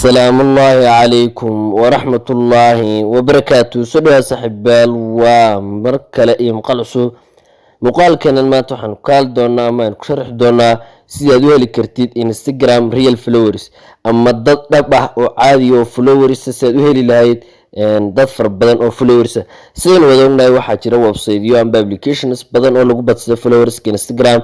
السلام الله عليكم ورحمة الله وبركاته. سدوا صاحبال ومركلة مقالسو مقال كان ما تحن قال دونا ما نشرح دونا سيادوها لكرتيد انستغرام ريال فلوريس اما ضد دبح وعادي وفلوريس سيادوها للاهيد ضفر بدن او فلوريس سين ودونا waxaa jira website-yo amba applications badan oo lagu badsado flowers Instagram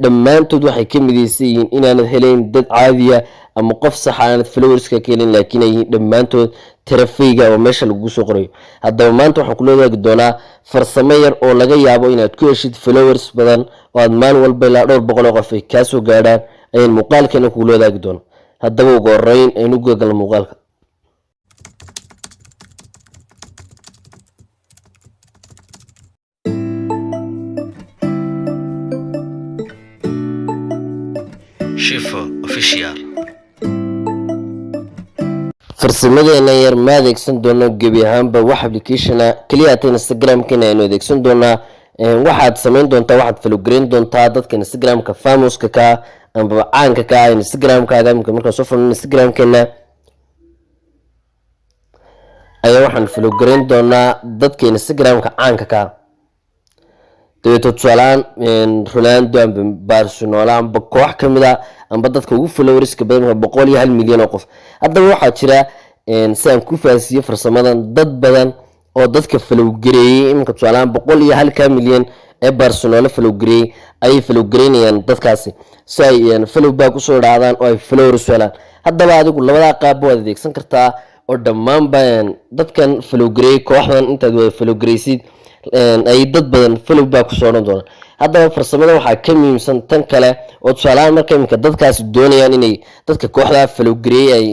dhammaantood waxay ka midaysan yihiin inaanad helayn dad caadi ah ama qof sax ah flowers ka keenin laakiin ay dhammaantood traffiga oo meesha lagu soo qorayo. haddaba maanta waxaan kula wadaagi doonaa farsamo yar oo laga yaabo inaad ku heshid flowers badan oo aad maalin walba ilaa dhowr boqol oo qof ay ka soo gaadhaan ayaan muuqaalkan kula wadaagi doonaa. haddaba ugu horreyn aynu google muuqaalka. Shifo official farsamadeenna yar ma adeegsan doono gebi ahaanba wax application kaliya ta Instagram-kana aynu adeegsan doonaa. waxaad samayn doontaa waxaad follow gareyn doontaa dadka Instagram-ka famous-ka ka amba caanka ka Instagram-kaaga marka soo follow Instagram-keena ayaa waxaan follow gareyn doonaa dadka Instagram-ka caanka ka deeto tusalaan Ronaldo amba Barcelona amba koox kamida amba dadka ugu followers-ka badan 101 milyan oo qof. haddaba waxaa jira saan ku faasiyo farsamadan dad badan oo dadka follow gareeyay imka tusalaan 101 milyan ee Barcelona follow gareeyay ay follow gareynayaan dadkaasi si ay follow back u soo dhaadaan oo ay followers helaan. haddaba adigu labada qaab waad adeegsan kartaa oo dhammaan baan dadkan follow gareeyay kooxdan intaad wada follow gareysid ay dad badan follow back ku soo doonaan. haddaba farsamada waxaa ka muhiimsan tan kale oo tusaalahan marka imka dadkaas doonayaan inay dadka kooxda follow gareeyay ay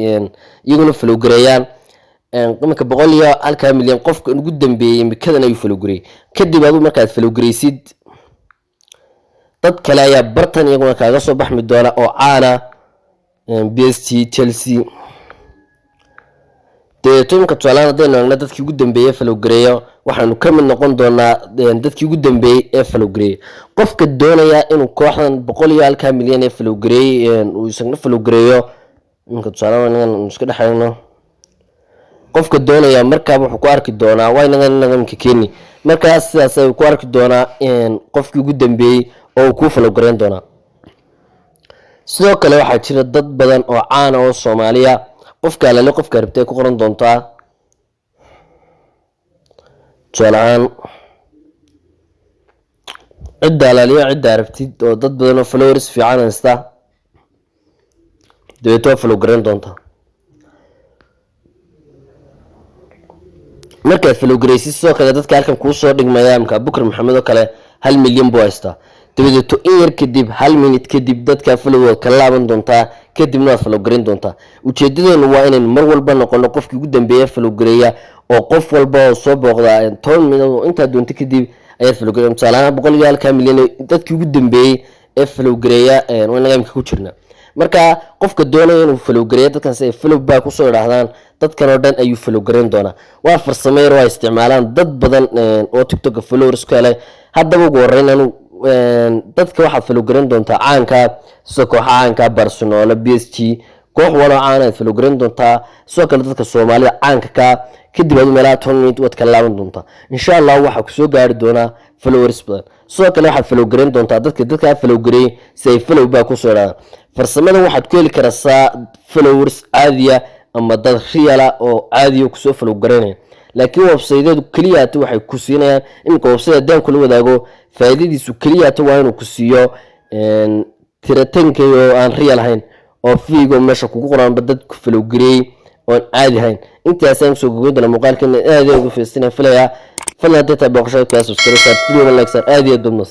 iyaguna follow gareeyaan imka 101 milyan qofka ugu dambeeyay imkadan ay follow gareeyay kadib aad markaad follow gareysid dad kale ayaa bartan iyaguna kaaga soo baxmi doona oo caana PSG Chelsea deetonka tusaalahan hadaynu dadkii ugu dambeeyay follow gareeyo waxaanu ka mid noqon doonaa dadkii ugu dambeeyay ee follow gareeyay. qofka doonaya inuu kooxdan 101 milyan ee follow gareeyay uu isagna follow gareeyo imka tusaalahan iska dhaxayno qofka doonaya markaa wuxuu ku arki doonaa waa inaga imka keeni markaa sidaas ay ku arki doonaa qofkii ugu dambeeyay oo ku follow gareyn doona. sidoo kale waxaa jira dad badan oo caan ah oo Soomaaliya qofka la qofka rabtay ku qoran doontaa tusaalahan cidda rabtid oo dad badan oo followers fiican haysta deeto follow gareyn doontaa. marka follow gareysid sidoo kale dadka halkan ku soo dhigmaya imka Bukar Maxamed oo kale 1 milyan buu haystaa dabadeeto in yar kadib 1 minute kadib dadka follow ka laaban doontaa kadibna follow gareyn doontaa. ujeedadeenu waa inaan mar walba noqono qofkii ugu dambeeyay follow gareeya oo qof walba oo soo booqda 10 minute inta doonta kadib ayaa follow gareeya. tusaalahan 101 milyan dadkii ugu dambeeyay ee follow gareeya oo inaga imka ku jirna marka qofka doonaya inuu follow gareeyo dadkan si ay follow back u soo dhaahdaan dadkan oo dhan ayuu follow gareyn doonaa. waa farsamo yar oo ay isticmaalaan dad badan oo TikTok followers ka leh. haddaba ugu horreyn anu dadka waxaad follow gareyn doontaa caanka soo koox caanka Barcelona PSG koox wada caan ah follow gareyn doontaa soo kale dadka Soomaalida caanka ka kadib aad meelaha 10 minute wad ka laaban doontaa insha Allah waxa ku soo gaari doona followers badan. soo kale waxaad follow gareyn doontaa dadka follow gareey si ay follow back ku soo dhaadaan. farsamada waxaad ku heli kartaa followers caadiya ama dad real ah oo caadiyo ku soo follow gareynaya laakiin website-yadu kaliya waxay ku siinayaan in website daan kula wadaago faa'iidadiisu kaliya waa inuu ku siiyo tiratanka aan real ahayn oo fiigo meesha kugu qoran dad ku follow gareey oo caadi ahayn. intaas aan soo gudbina muuqaalkan aad ugu fiirsanay filaya data boqoshay ka subscribe video like aad iyo